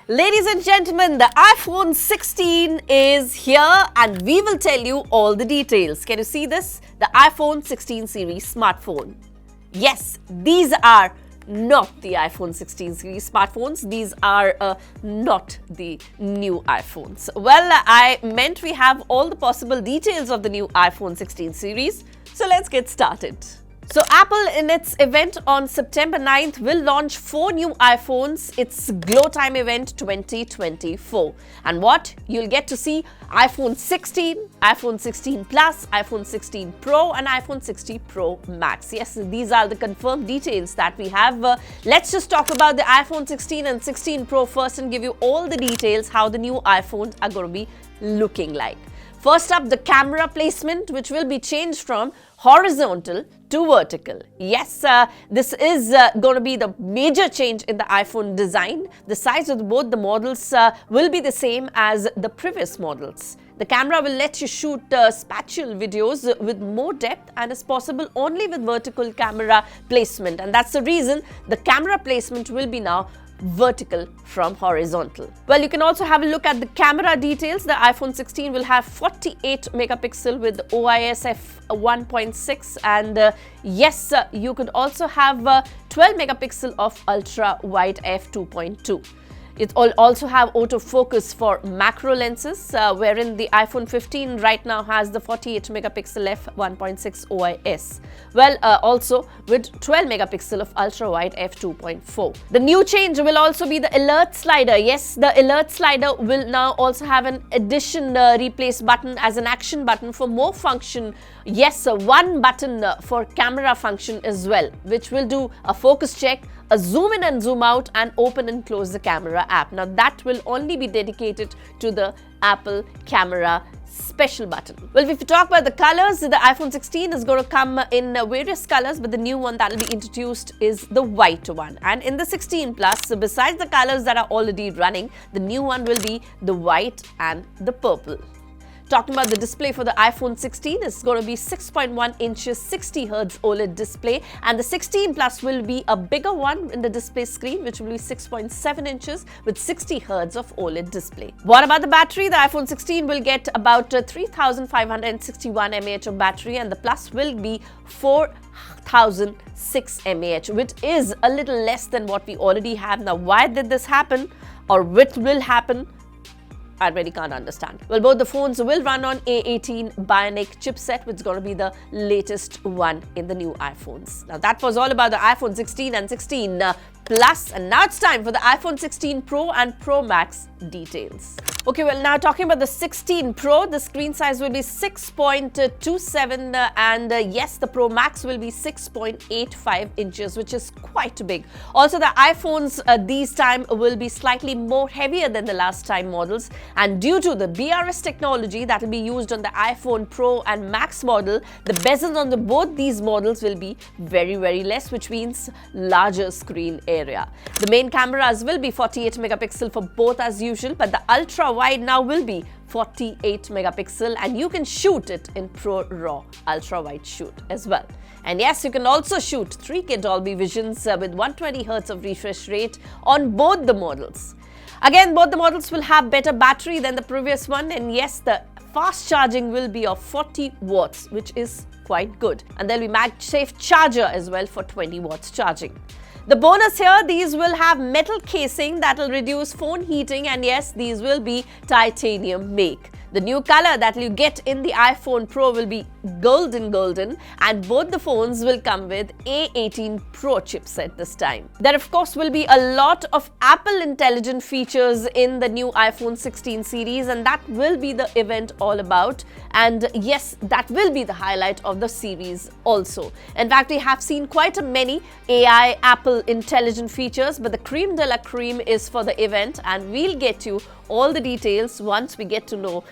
Ladies and gentlemen, the iPhone 16 is here and we will tell you all the details. Can you see this? The iPhone 16 series smartphone. Yes, these are not the iPhone 16 series smartphones. These are not the new iPhones. Well, I meant we have all the possible details of the new iPhone 16 series. So let's get started. So Apple in its event on September 9th will launch 4 new iPhones. It's Glow Time event 2024. And what? You'll get to see iPhone 16, iPhone 16 Plus, iPhone 16 Pro and iPhone 16 Pro Max. Yes, these are the confirmed details that we have. Let's just talk about the iPhone 16 and 16 Pro first and give you all the details how the new iPhones are going to be looking like. First up, the camera placement, which will be changed from horizontal to vertical. Yes, this is going to be the major change in the iPhone design. The size of both the models will be the same as the previous models. The camera will let you shoot spatial videos with more depth and is possible only with vertical camera placement. And that's the reason the camera placement will be now vertical from horizontal. Well, you can also have a look at the camera details. The iPhone 16 will have 48 megapixel with OIS f1.6 and yes, you could also have 12 megapixel of ultra wide f2.2. It will also have autofocus for macro lenses, wherein the iPhone 15 right now has the 48 megapixel f1.6 OIS. Well, also with 12 megapixel of ultra-wide f2.4. The new change will also be the alert slider. Yes, the alert slider will now also have an addition replace button as an action button for more function. Yes, one button for camera function as well, which will do a focus check, a zoom in and zoom out and open and close the camera app. Now that will only be dedicated to the Apple camera special button. Well, if you talk about the colors, the iPhone 16 is going to come in various colors, but the new one that will be introduced is the white one. And in the 16 Plus, so besides the colors that are already running, the new one will be the white and the purple. Talking about the display for the iPhone 16, it's going to be 6.1 inches 60 Hz OLED display, and the 16 Plus will be a bigger one in the display screen, which will be 6.7 inches with 60 Hz of OLED display. What about the battery? The iPhone 16 will get about 3561 mAh of battery and the Plus will be 4006 mAh, which is a little less than what we already have. Now, why did this happen or what will happen? I really can't understand. Well, both the phones will run on A18 Bionic chipset, which is going to be the latest one in the new iPhones. Now, that was all about the iPhone 16 and 16 Plus, and now it's time for the iPhone 16 Pro and Pro Max details. Okay, well, now talking about the 16 Pro, the screen size will be 6.27 and yes, the Pro Max will be 6.85 inches, which is quite big. Also, the iPhones these time will be slightly more heavier than the last time models, and due to the BRS technology that will be used on the iPhone Pro and Max model, the bezels on both these models will be very less, which means larger screen area. The main cameras will be 48 megapixel for both as usual, but the ultra wide now will be 48 megapixel and you can shoot it in Pro RAW ultra wide shoot as well. And yes, you can also shoot 3K Dolby Visions with 120 Hz of refresh rate on both the models. Again, both the models will have better battery than the previous one, and yes, the fast charging will be of 40 watts, which is quite good. And there will be MagSafe charger as well for 20 watts charging. The bonus here, these will have metal casing that will reduce phone heating, and yes, these will be titanium make. The new color that you get in the iPhone Pro will be golden, and both the phones will come with A18 Pro chipset this time. There of course will be a lot of Apple intelligent features in the new iPhone 16 series, and that will be the event all about. And yes, that will be the highlight of the series also. In fact, we have seen quite many AI Apple intelligent features, but the cream de la cream is for the event, and we'll get you all the details once we get to know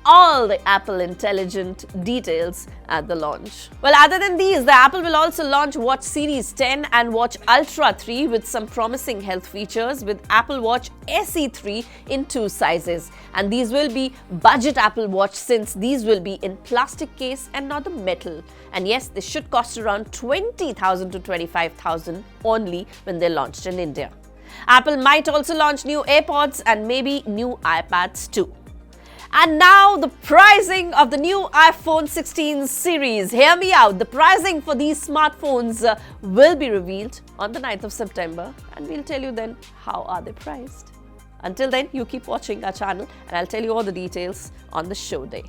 all the Apple intelligent details at the launch. Well, other than these, the Apple will also launch Watch Series 10 and Watch Ultra 3 with some promising health features with Apple Watch SE 3 in 2 sizes. And these will be budget Apple Watch since these will be in plastic case and not the metal. And yes, they should cost around 20,000 to 25,000 only when they're launched in India. Apple might also launch new AirPods and maybe new iPads too. And now the pricing of the new iPhone 16 series. Hear me out. The pricing for these smartphones will be revealed on the 9th of September, and we'll tell you then how are they priced. Until then, you keep watching our channel and I'll tell you all the details on the show day.